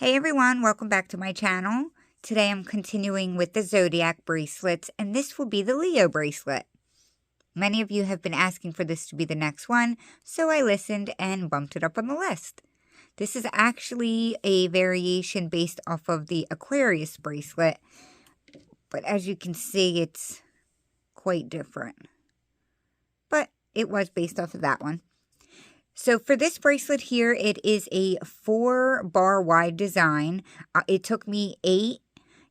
Hey everyone, welcome back to my channel. Today I'm continuing with the Zodiac bracelets, and this will be the Leo bracelet. Many of you have been asking for this to be the next one, so I listened and bumped it up on the list. This is actually a variation based off of the Aquarius bracelet, but as you can see, it's quite different. But it was based off of that one. So for this bracelet here, it is a 4-bar wide design. It took me 8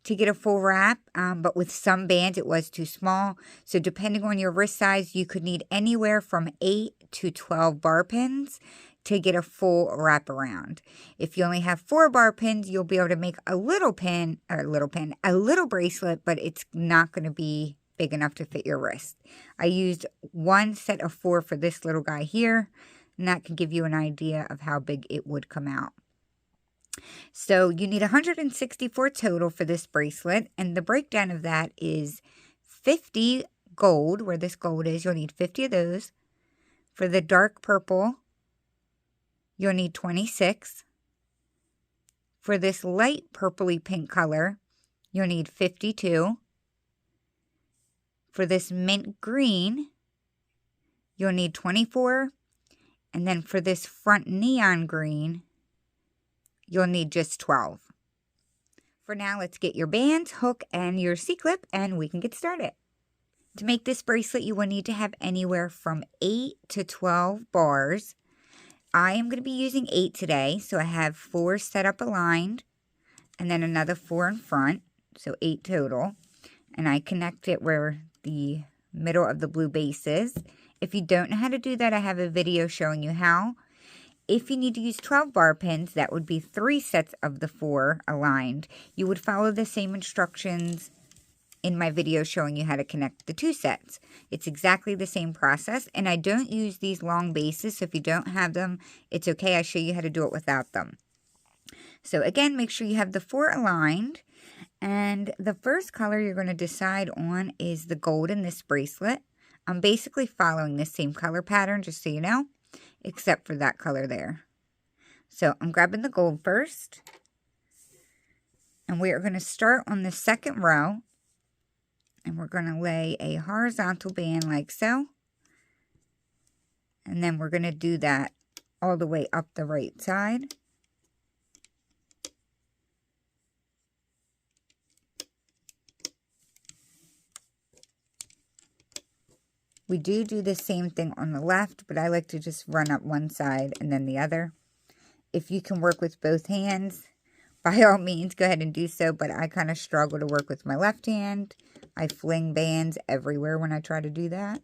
to get a full wrap, but with some bands it was too small. So depending on your wrist size, you could need anywhere from 8 to 12 bar pins to get a full wrap around. If you only have 4 bar pins, you'll be able to make a little bracelet, but it's not going to be big enough to fit your wrist. I used one set of 4 for this little guy here. And that can give you an idea of how big it would come out. So you need 164 total for this bracelet. And the breakdown of that is 50 gold, where this gold is, you'll need 50 of those. For the dark purple, you'll need 26. For this light purpley pink color, you'll need 52. For this mint green, you'll need 24. And then for this front neon green, you'll need just 12. For now, let's get your bands, hook, and your C-clip, and we can get started. To make this bracelet, you will need to have anywhere from 8 to 12 bars. I am going to be using 8 today, so I have 4 set up aligned, and then another 4 in front, so 8 total. And I connect it where the middle of the blue base is. If you don't know how to do that, I have a video showing you how. If you need to use 12 bar pins, that would be 3 sets of the 4 aligned. You would follow the same instructions in my video showing you how to connect the 2 sets. It's exactly the same process, and I don't use these long bases, so if you don't have them, it's okay. I show you how to do it without them. So again, make sure you have the 4 aligned, and the first color you're going to decide on is the gold in this bracelet. I'm basically following the same color pattern, just so you know, except for that color there. So I'm grabbing the gold first. And we are going to start on the second row. And we're going to lay a horizontal band like so. And then we're going to do that all the way up the right side. We do the same thing on the left, but I like to just run up one side and then the other. If you can work with both hands, by all means, go ahead and do so, but I kind of struggle to work with my left hand. I fling bands everywhere when I try to do that.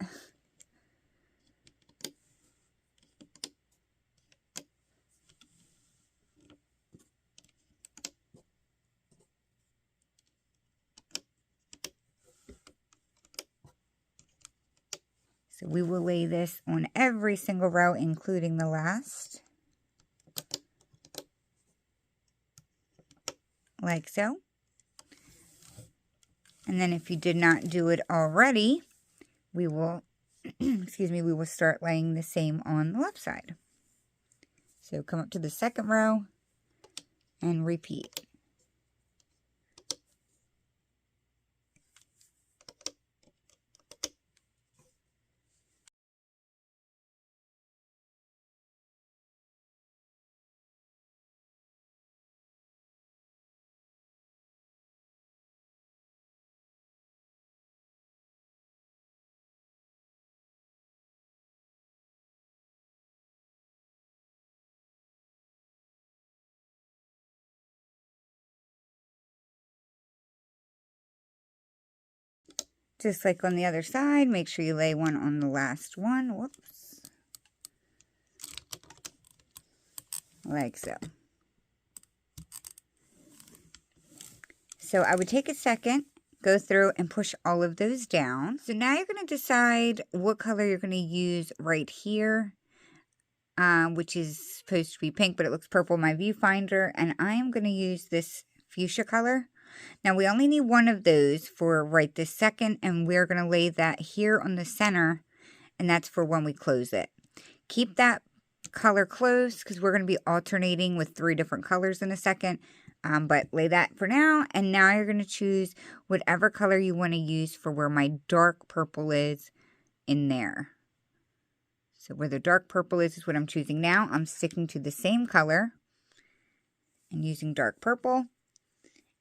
So we will lay this on every single row, including the last. Like so. And then if you did not do it already, we will, we will start laying the same on the left side. So come up to the second row and repeat. Just like on the other side, make sure you lay one on the last one. Whoops. Like so. So I would take a second, go through and push all of those down. So now you're going to decide what color you're going to use right here, which is supposed to be pink, but it looks purple in my viewfinder. And I am going to use this fuchsia color. Now we only need one of those for right this second, and we're going to lay that here on the center, and that's for when we close it. Keep that color close because we're going to be alternating with 3 different colors in a second. But lay that for now. And now you're going to choose whatever color you want to use for where my dark purple is in there. So where the dark purple is what I'm choosing now. I'm sticking to the same color and using dark purple.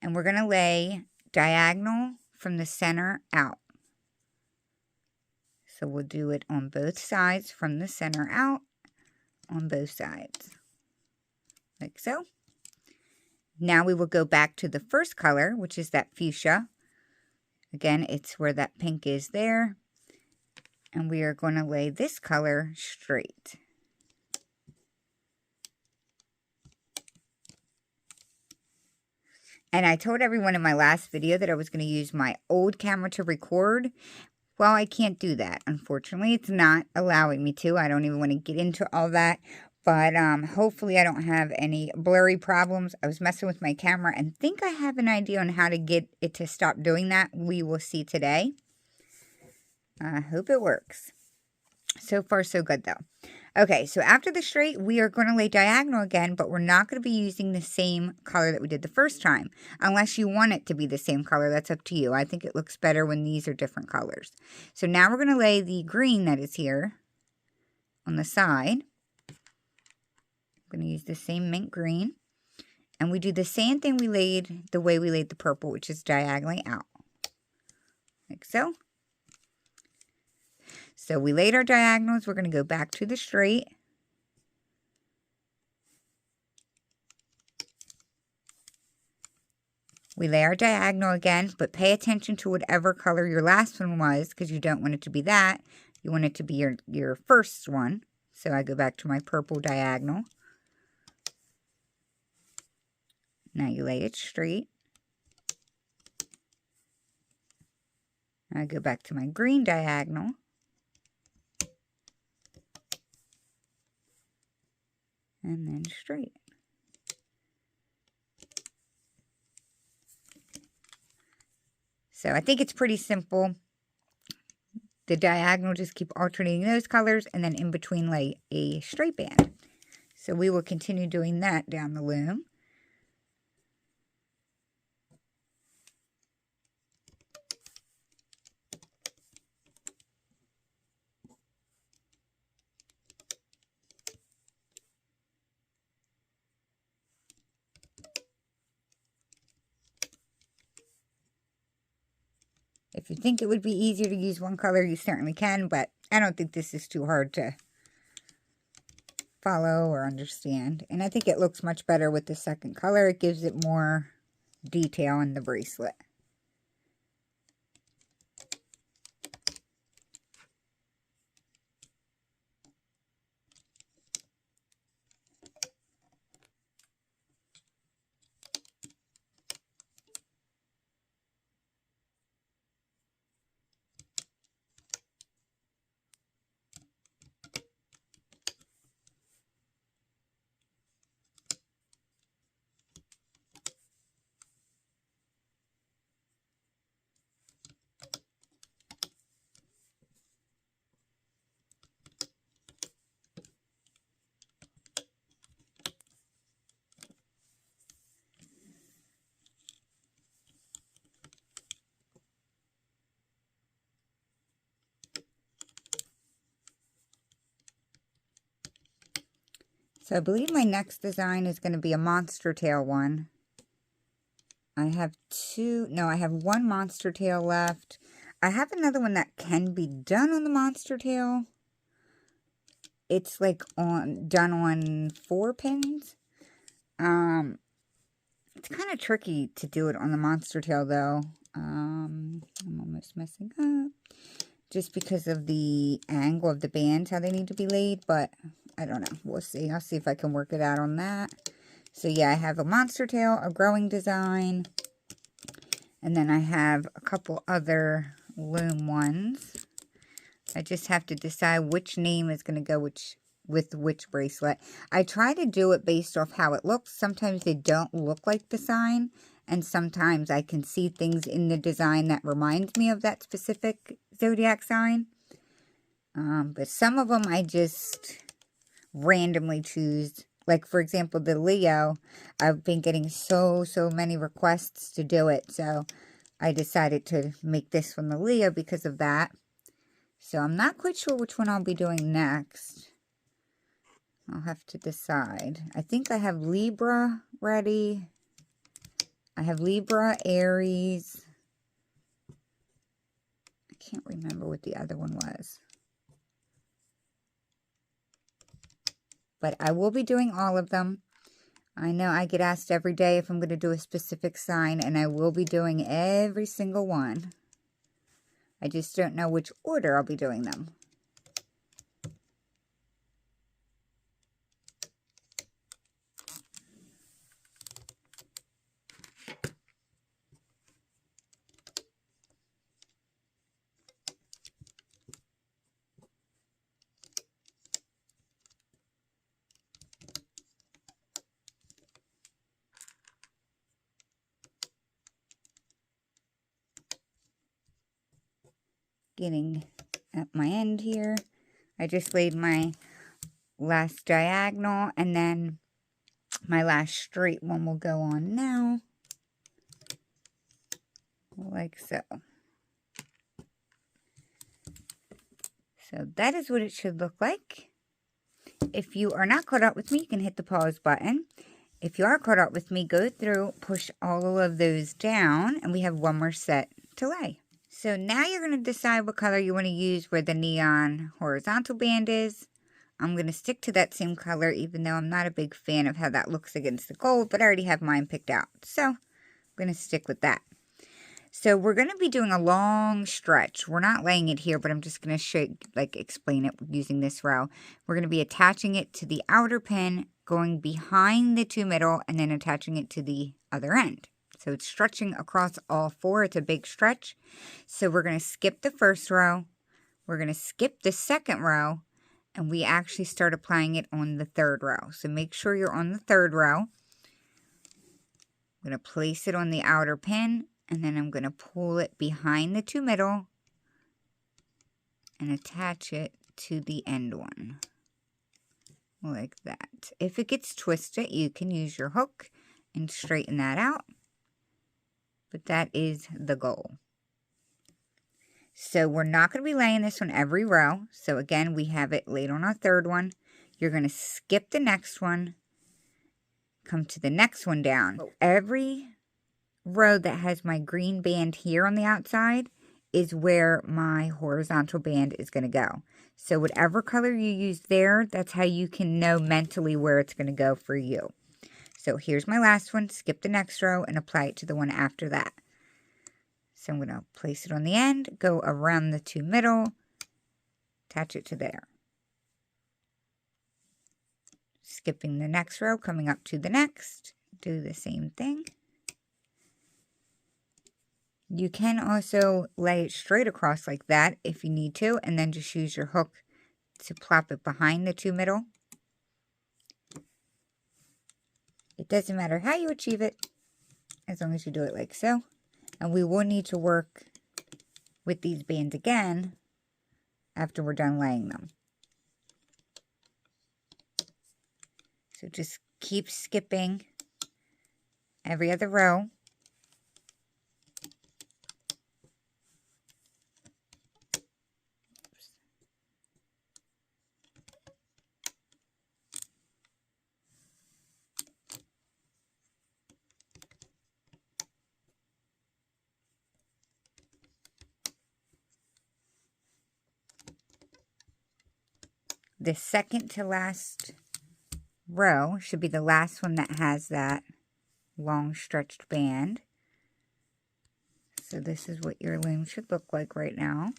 And we're going to lay diagonal from the center out. So we'll do it on both sides from the center out on both sides. Like so. Now we will go back to the first color, which is that fuchsia. Again, it's where that pink is there. And we are going to lay this color straight. And I told everyone in my last video that I was going to use my old camera to record. Well, I can't do that. Unfortunately, it's not allowing me to. I don't even want to get into all that. But hopefully I don't have any blurry problems. I was messing with my camera and think I have an idea on how to get it to stop doing that. We will see today. I hope it works. So far, so good though. Okay, so after the straight, we are going to lay diagonal again, but we're not going to be using the same color that we did the first time. Unless you want it to be the same color, that's up to you. I think it looks better when these are different colors. So now we're going to lay the green that is here on the side. I'm going to use the same mint green. And we do the same thing we laid the way we laid the purple, which is diagonally out. Like so. So we laid our diagonals. We're going to go back to the straight. We lay our diagonal again, but pay attention to whatever color your last one was because you don't want it to be that. You want it to be your first one. So I go back to my purple diagonal. Now you lay it straight. I go back to my green diagonal. And then straight. So I think it's pretty simple. The diagonal, just keep alternating those colors and then in between lay a straight band. So we will continue doing that down the loom. If you think it would be easier to use one color, you certainly can, but I don't think this is too hard to follow or understand. And I think it looks much better with the second color. It gives it more detail in the bracelet. So I believe my next design is going to be a monster tail one. I have one monster tail left. I have another one that can be done on the monster tail. It's like done on 4 pins. It's kind of tricky to do it on the monster tail though. I'm almost messing up. Just because of the angle of the bands, how they need to be laid, but I don't know. We'll see. I'll see if I can work it out on that. So yeah, I have a monster tail, a growing design, and then I have a couple other loom ones. I just have to decide which name is going to go with which bracelet. I try to do it based off how it looks. Sometimes they don't look like the sign, and sometimes I can see things in the design that reminds me of that specific zodiac sign. But some of them I just randomly choose. Like, for example, the Leo, I've been getting so many requests to do it. So I decided to make this one the Leo because of that. So I'm not quite sure which one I'll be doing next. I'll have to decide. I think I have Libra ready. I have Libra, Aries. I can't remember what the other one was. But I will be doing all of them. I know I get asked every day if I'm going to do a specific sign, and I will be doing every single one. I just don't know which order I'll be doing them. Getting at my end here. I just laid my last diagonal, and then my last straight one will go on now. Like so. So that is what it should look like. If you are not caught up with me, you can hit the pause button. If you are caught up with me, go through, push all of those down, and we have one more set to lay. So now you're going to decide what color you want to use where the neon horizontal band is. I'm going to stick to that same color, even though I'm not a big fan of how that looks against the gold, but I already have mine picked out. So I'm going to stick with that. So we're going to be doing a long stretch. We're not laying it here, but I'm just going to show, explain it using this row. We're going to be attaching it to the outer pin, going behind the two middle, and then attaching it to the other end. So it's stretching across all four. It's a big stretch. So we're going to skip the first row. We're going to skip the second row, and we actually start applying it on the third row. So make sure you're on the third row. I'm going to place it on the outer pin, and then I'm going to pull it behind the two middle and attach it to the end one. Like that. If it gets twisted, you can use your hook and straighten that out. But that is the goal. So we're not going to be laying this on every row. So again, we have it laid on our third one. You're going to skip the next one. Come to the next one down. Every row that has my green band here on the outside is where my horizontal band is going to go. So whatever color you use there, that's how you can know mentally where it's going to go for you. So here's my last one. Skip the next row and apply it to the one after that. So I'm going to place it on the end, go around the two middle, attach it to there. Skipping the next row, coming up to the next, do the same thing. You can also lay it straight across like that if you need to, and then just use your hook to plop it behind the two middle. It doesn't matter how you achieve it, as long as you do it like so. And we will need to work with these bands again after we're done laying them. So just keep skipping every other row. The second to last row should be the last one that has that long stretched band. So this is what your loom should look like right now.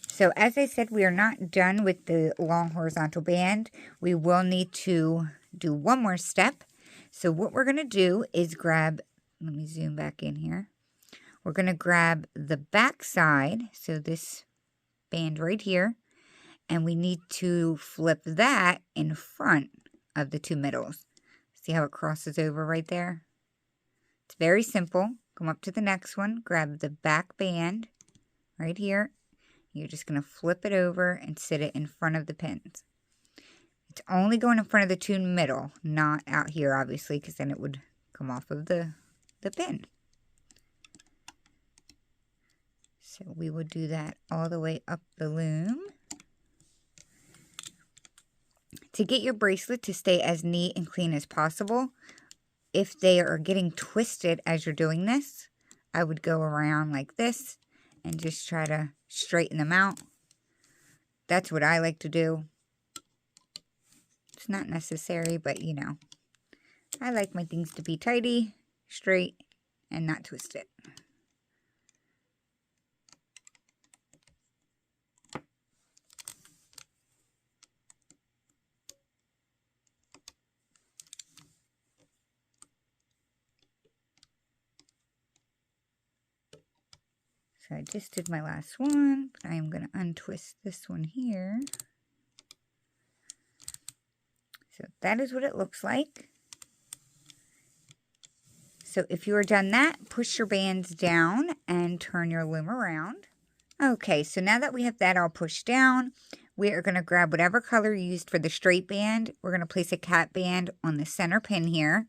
So as I said, we are not done with the long horizontal band. We will need to do one more step. So what we're going to do is grab, let me zoom back in here. We're going to grab the back side, so this band right here, and we need to flip that in front of the two middles. See how it crosses over right there? It's very simple. Come up to the next one, grab the back band right here. You're just going to flip it over and sit it in front of the pins. It's only going in front of the two middle, not out here, obviously, because then it would come off of the pin. So we would do that all the way up the loom. To get your bracelet to stay as neat and clean as possible, if they are getting twisted as you're doing this, I would go around like this and just try to straighten them out. That's what I like to do. It's not necessary, but you know, I like my things to be tidy, straight, and not twisted. So I just did my last one, but I am going to untwist this one here. So that is what it looks like. So if you are done that, push your bands down and turn your loom around. Okay, so now that we have that all pushed down, we are going to grab whatever color you used for the straight band. We're going to place a cat band on the center pin here.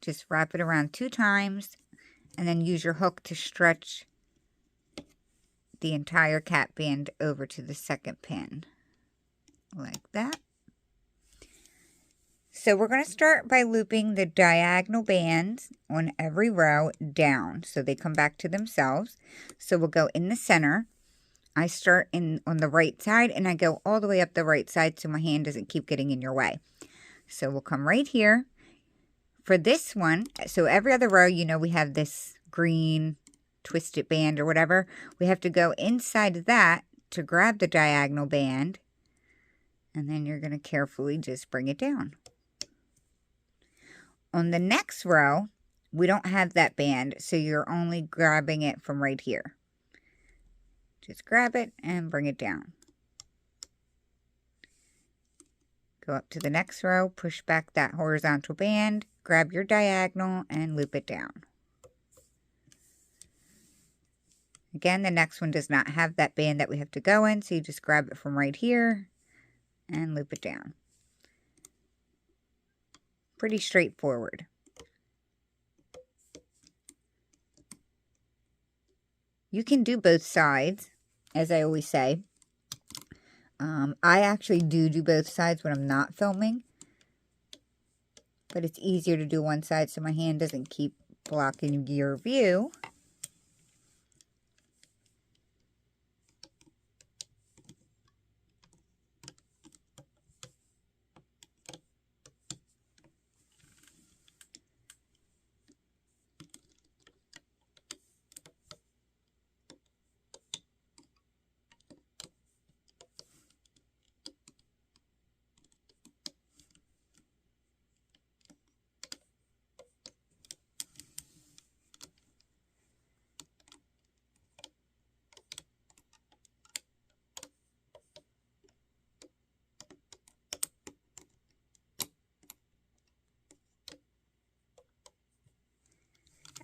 Just wrap it around 2 times. And then use your hook to stretch the entire cat band over to the second pin. Like that. So we're going to start by looping the diagonal bands on every row down. So they come back to themselves. So we'll go in the center. I start on the right side and I go all the way up the right side so my hand doesn't keep getting in your way. So we'll come right here. For this one, so every other row, you know, we have this green twisted band or whatever. We have to go inside of that to grab the diagonal band. And then you're going to carefully just bring it down. On the next row, we don't have that band, so you're only grabbing it from right here. Just grab it and bring it down. Go up to the next row, push back that horizontal band, grab your diagonal, and loop it down. Again, the next one does not have that band that we have to go in, so you just grab it from right here and loop it down. Pretty straightforward. You can do both sides, as I always say. I actually do both sides when I'm not filming. But it's easier to do one side so my hand doesn't keep blocking your view.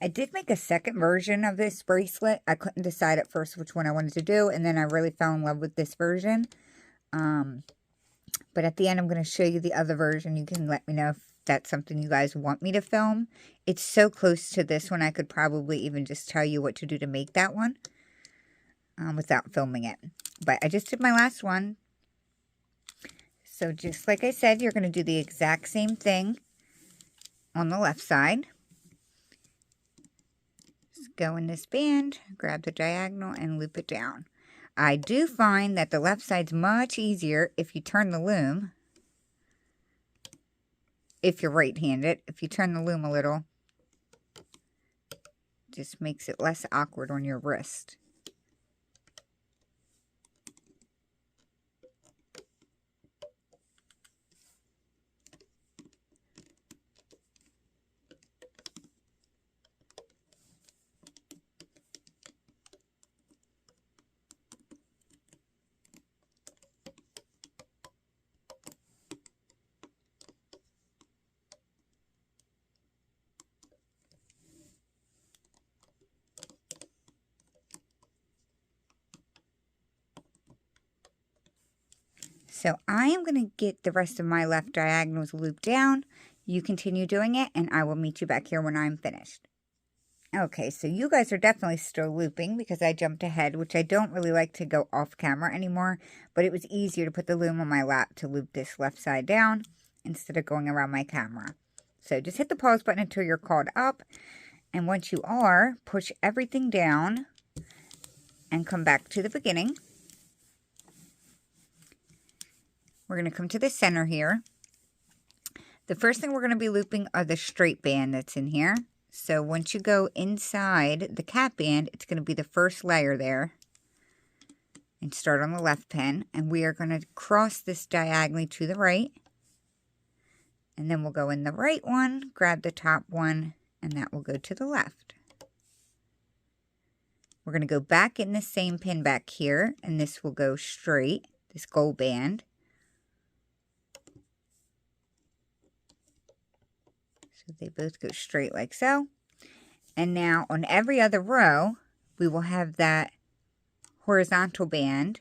I did make a second version of this bracelet. I couldn't decide at first which one I wanted to do, and then I really fell in love with this version. But at the end, I'm going to show you the other version. You can let me know if that's something you guys want me to film. It's so close to this one, I could probably even just tell you what to do to make that one without filming it. But I just did my last one. So just like I said, you're going to do the exact same thing on the left side. Just go in this band, grab the diagonal, and loop it down. I do find that the left side's much easier if you turn the loom. If you're right-handed, if you turn the loom a little, it just makes it less awkward on your wrist. So I am going to get the rest of my left diagonals looped down. You continue doing it, and I will meet you back here when I'm finished. Okay, so you guys are definitely still looping because I jumped ahead, which I don't really like to go off camera anymore, but it was easier to put the loom on my lap to loop this left side down instead of going around my camera. So just hit the pause button until you're caught up, and once you are, push everything down and come back to the beginning. We're going to come to the center here. The first thing we're going to be looping are the straight band that's in here. So once you go inside the cap band, it's going to be the first layer there. And start on the left pin. And we are going to cross this diagonally to the right. And then we'll go in the right one, grab the top one, and that will go to the left. We're going to go back in the same pin back here, and this will go straight, this gold band. So they both go straight like so. And now on every other row, we will have that horizontal band.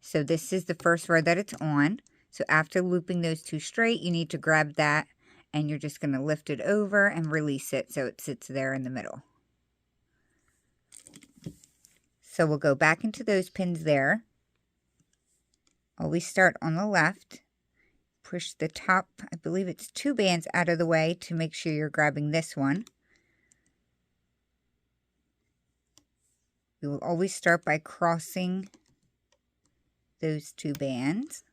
So this is the first row that it's on. So after looping those two straight, you need to grab that and you're just going to lift it over and release it so it sits there in the middle. So we'll go back into those pins there. Always start on the left. Push the top, I believe it's 2 bands out of the way to make sure you're grabbing this one. We will always start by crossing those 2 bands,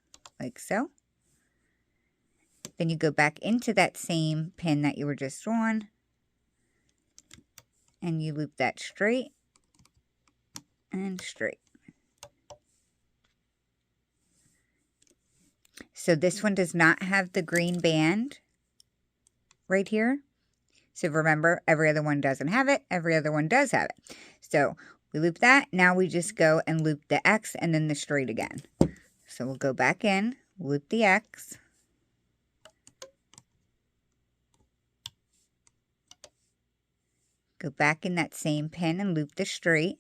like so. Then you go back into that same pin that you were just on, and you loop that straight and straight. So this one does not have the green band right here. So remember, every other one doesn't have it. Every other one does have it. So we loop that. Now we just go and loop the X and then the straight again. So we'll go back in, loop the X. Go back in that same pin and loop the straight.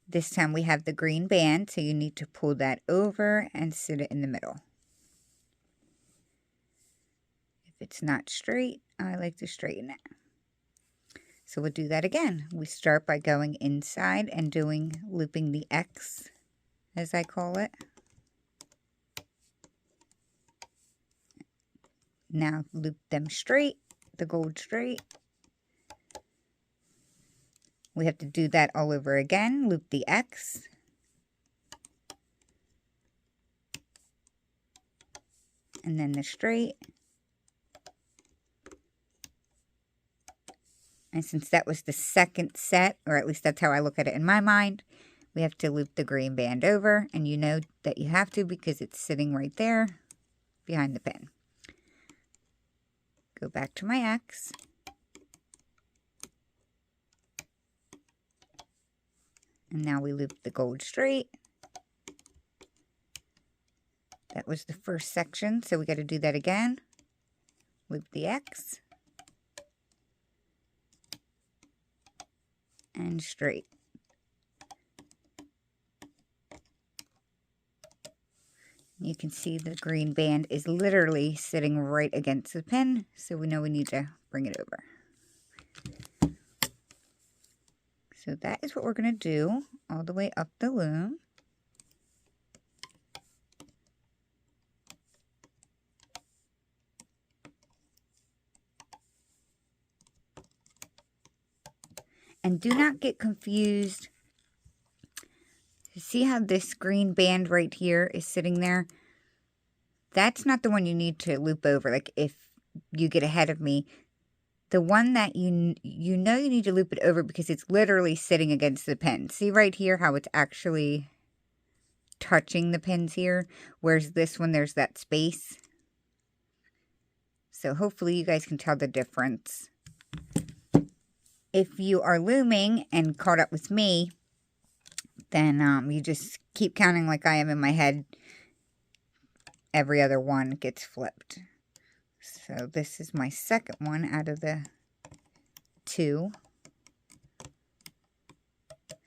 This time we have the green band, so you need to pull that over and sit it in the middle. If it's not straight, I like to straighten it. So we'll do that again. We start by going inside and looping the X, as I call it. Now loop them straight, the gold straight. We have to do that all over again. Loop the X. And then the straight. And since that was the second set, or at least that's how I look at it in my mind, we have to loop the green band over. And you know that you have to because it's sitting right there behind the pin. Go back to my X. And now we loop the gold straight. That was the first section, so we got to do that again. Loop the X. And straight. You can see the green band is literally sitting right against the pin, so we know we need to bring it over. So that is what we're going to do all the way up the loom. And do not get confused. See how this green band right here is sitting there? That's not the one you need to loop over. Like if you get ahead of me, the one that you know you need to loop it over because it's literally sitting against the pin. See right here how it's actually touching the pins here? Whereas this one, there's that space. So hopefully you guys can tell the difference. If you are looming and caught up with me, then you just keep counting like I am in my head. Every other one gets flipped. So this is my second one out of the 2.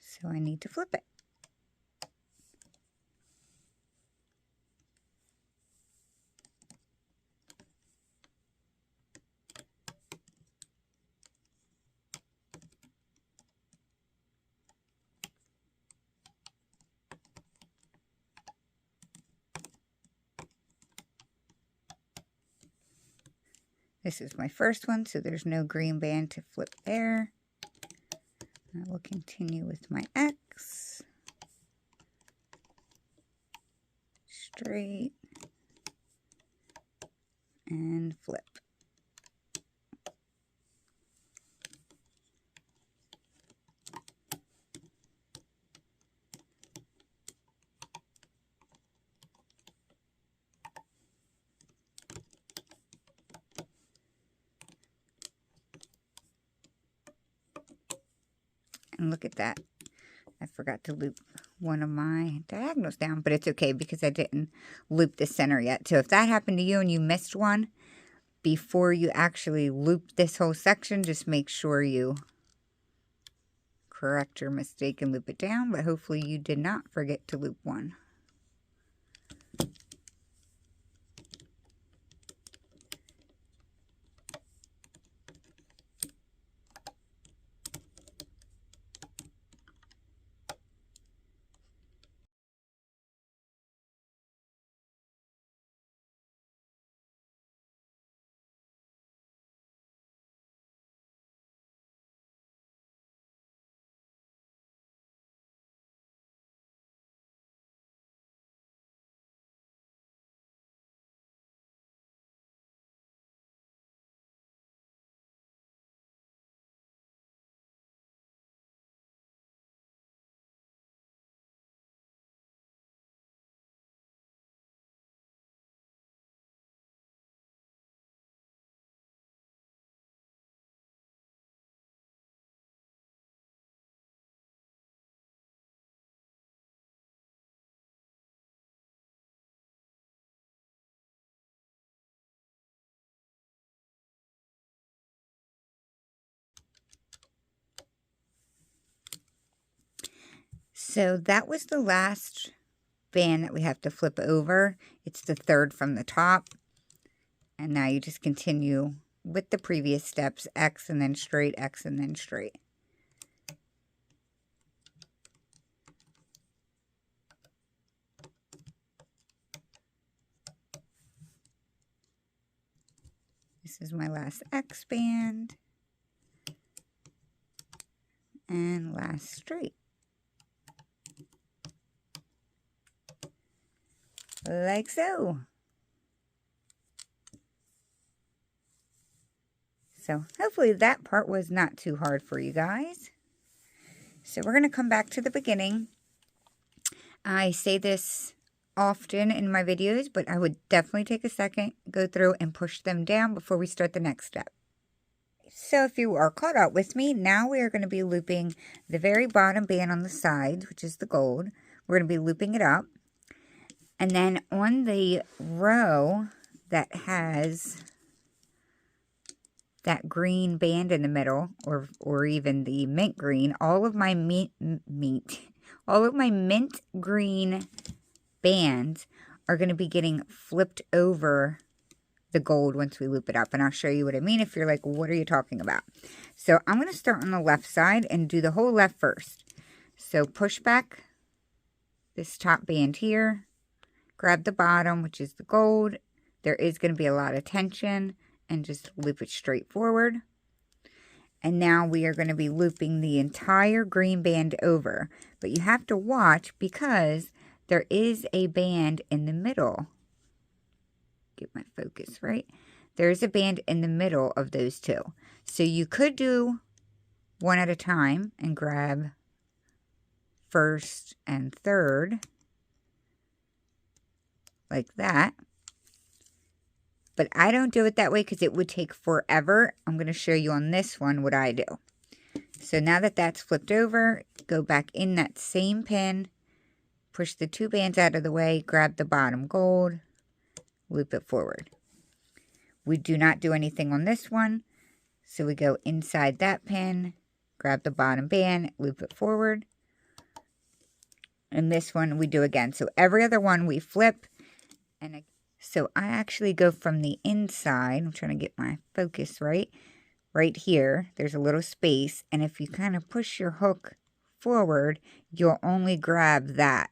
So I need to flip it. This is my first one, so there's no green band to flip there. I will continue with my X. Straight. And flip. And look at that. I forgot to loop one of my diagonals down, but it's okay because I didn't loop the center yet. So if that happened to you and you missed one, before you actually loop this whole section, just make sure you correct your mistake and loop it down. But hopefully you did not forget to loop one. So that was the last band that we have to flip over. It's the third from the top. And now you just continue with the previous steps, X and then straight, X and then straight. This is my last X band. And last straight. Like so. So hopefully that part was not too hard for you guys. So we're going to come back to the beginning. I say this often in my videos, but I would definitely take a second, go through and push them down before we start the next step. So if you are caught up with me, now we are going to be looping the very bottom band on the sides, which is the gold. We're going to be looping it up. And then on the row that has that green band in the middle, or even the mint green, all of my mint green bands are going to be getting flipped over the gold once we loop it up. And I'll show you what I mean if you're like, what are you talking about? So I'm going to start on the left side and do the whole left first. So push back this top band here. Grab the bottom, which is the gold. There is going to be a lot of tension, and just loop it straight forward. And now we are going to be looping the entire green band over. But you have to watch because there is a band in the middle. Get my focus right. There's a band in the middle of those two. So you could do one at a time and grab first and third. Like that. But I don't do it that way because it would take forever. I'm going to show you on this one what I do. So now that that's flipped over, go back in that same pin, push the two bands out of the way, grab the bottom gold, loop it forward. We do not do anything on this one. So we go inside that pin, grab the bottom band, loop it forward. And this one we do again. So every other one we flip. And so I actually go from the inside. I'm trying to get my focus right. Right here, there's a little space. And if you kind of push your hook forward, you'll only grab that.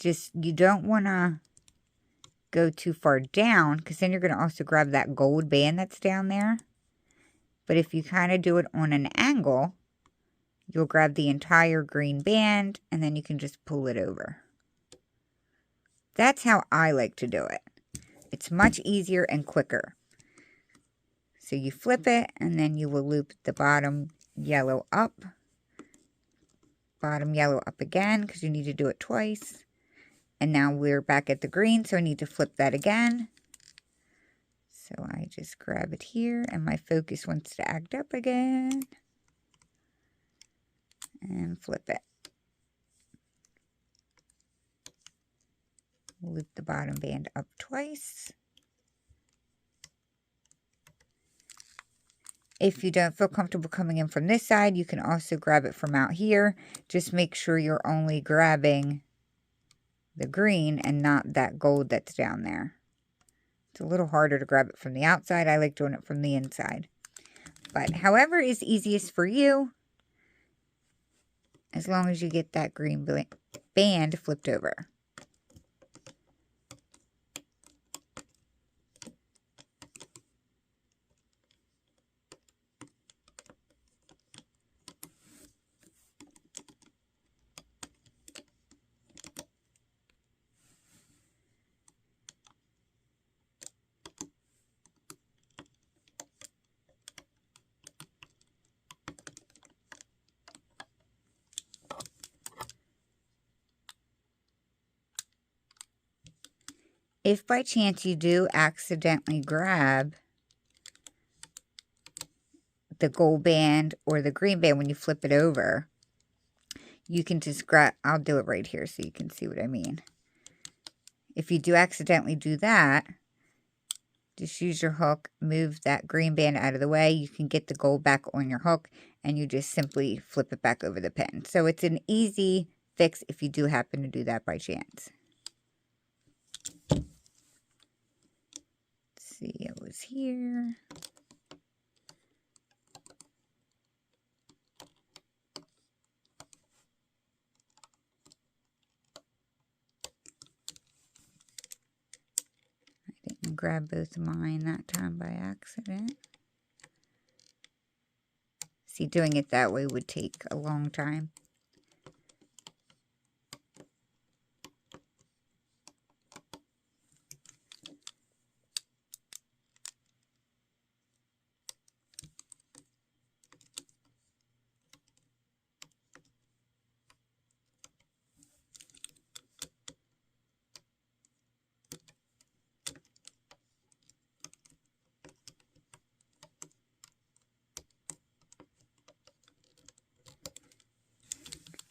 You don't want to go too far down, because then you're going to also grab that gold band that's down there. But if you kind of do it on an angle, you'll grab the entire green band and then you can just pull it over. That's how I like to do it. It's much easier and quicker. So you flip it and then you will loop the bottom yellow up. Bottom yellow up again because you need to do it twice. And now we're back at the green, so I need to flip that again. So I just grab it here and my focus wants to act up again. And flip it. Loop the bottom band up twice. If you don't feel comfortable coming in from this side, you can also grab it from out here. Just make sure you're only grabbing the green and not that gold that's down there. It's a little harder to grab it from the outside. I like doing it from the inside. But however is easiest for you, as long as you get that green band flipped over. If by chance you do accidentally grab the gold band or the green band when you flip it over, you can just grab, I'll do it right here so you can see what I mean. If you do accidentally do that, just use your hook, move that green band out of the way. You can get the gold back on your hook and you just simply flip it back over the pin. So it's an easy fix if you do happen to do that by chance. See, it was here. I didn't grab both of mine that time by accident. See, doing it that way would take a long time.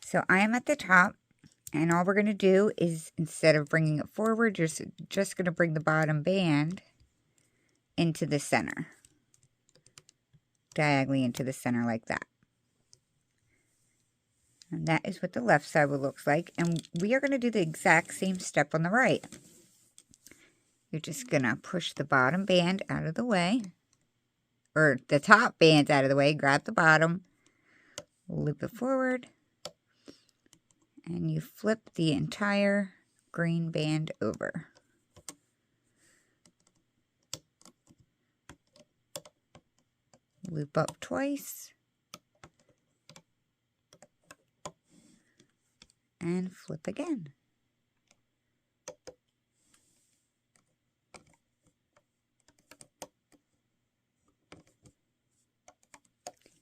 So I am at the top, and all we're going to do is, instead of bringing it forward, you're just going to bring the bottom band into the center. Diagonally into the center like that. And that is what the left side will look like. And we are going to do the exact same step on the right. You're just going to push the bottom band out of the way. Or the top band out of the way. Grab the bottom. Loop it forward. And you flip the entire green band over. Loop up twice. And flip again.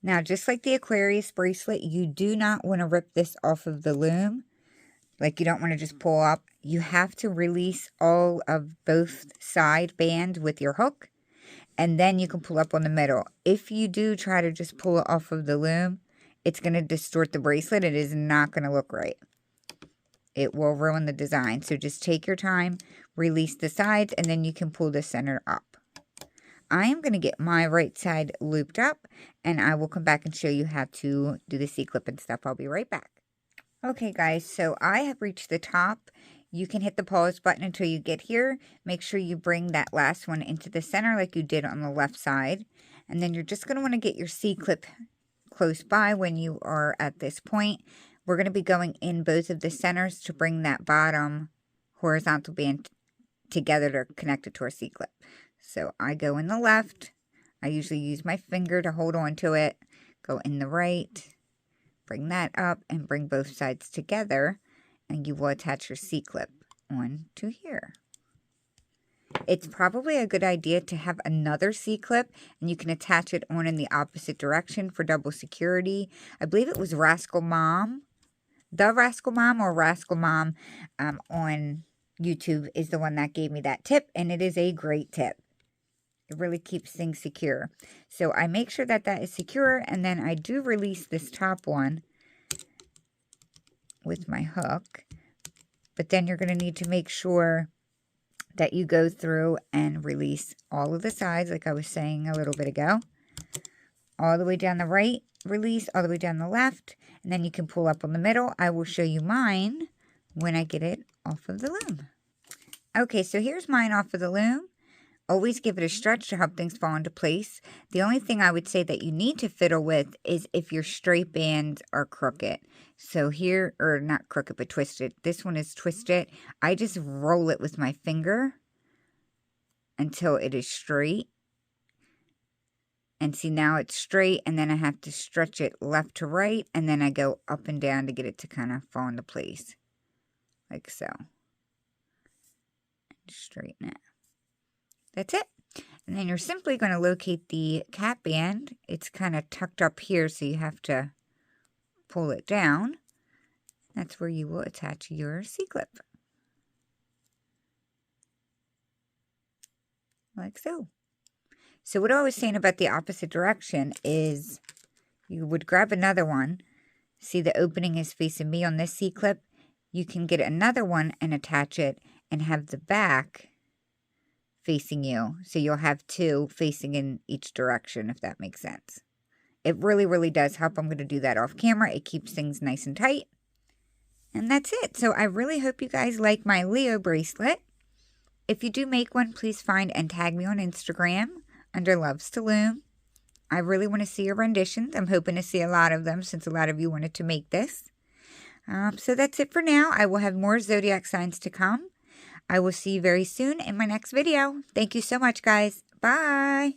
Now, just like the Aquarius bracelet, you do not want to rip this off of the loom. Like, you don't want to just pull up. You have to release all of both side bands with your hook. And then you can pull up on the middle. If you do try to just pull it off of the loom, it's going to distort the bracelet. It is not going to look right. It will ruin the design. So just take your time, release the sides, and then you can pull the center up. I am going to get my right side looped up, and I will come back and show you how to do the C-clip and stuff. I'll be right back. Okay, guys, so I have reached the top. You can hit the pause button until you get here. Make sure you bring that last one into the center like you did on the left side. And then you're just going to want to get your C-clip close by when you are at this point. We're going to be going in both of the centers to bring that bottom horizontal band together to connect it to our C-clip. So I go in the left. I usually use my finger to hold on to it. Go in the right. Bring that up and bring both sides together. And you will attach your C-clip on to here. It's probably a good idea to have another C-clip, and you can attach it on in the opposite direction for double security. I believe it was Rascal Mom. The Rascal Mom or Rascal Mom on YouTube is the one that gave me that tip, and it is a great tip. It really keeps things secure. So I make sure that that is secure, and then I do release this top one with my hook. But then you're going to need to make sure that you go through and release all of the sides, like I was saying a little bit ago. All the way down the right, release, all the way down the left, and then you can pull up on the middle. I will show you mine when I get it off of the loom. Okay, so here's mine off of the loom. Always give it a stretch to help things fall into place. The only thing I would say that you need to fiddle with is if your straight bands are crooked. So here, or not crooked, but twisted. This one is twisted. I just roll it with my finger until it is straight. And see, now it's straight, and then I have to stretch it left to right, and then I go up and down to get it to kind of fall into place. Like so. And straighten it. That's it. And then you're simply going to locate the cap band. It's kind of tucked up here, so you have to pull it down. That's where you will attach your C-clip. Like so. So what I was saying about the opposite direction is you would grab another one. See, the opening is facing me on this C-clip. You can get another one and attach it and have the back facing you. So you'll have two facing in each direction, if that makes sense. It really, really does help. I'm going to do that off camera. It keeps things nice and tight. And that's it. So I really hope you guys like my Leo bracelet. If you do make one, please find and tag me on Instagram under Loves to Loom. I really want to see your renditions. I'm hoping to see a lot of them since a lot of you wanted to make this. So that's it for now. I will have more zodiac signs to come. I will see you very soon in my next video. Thank you so much, guys. Bye.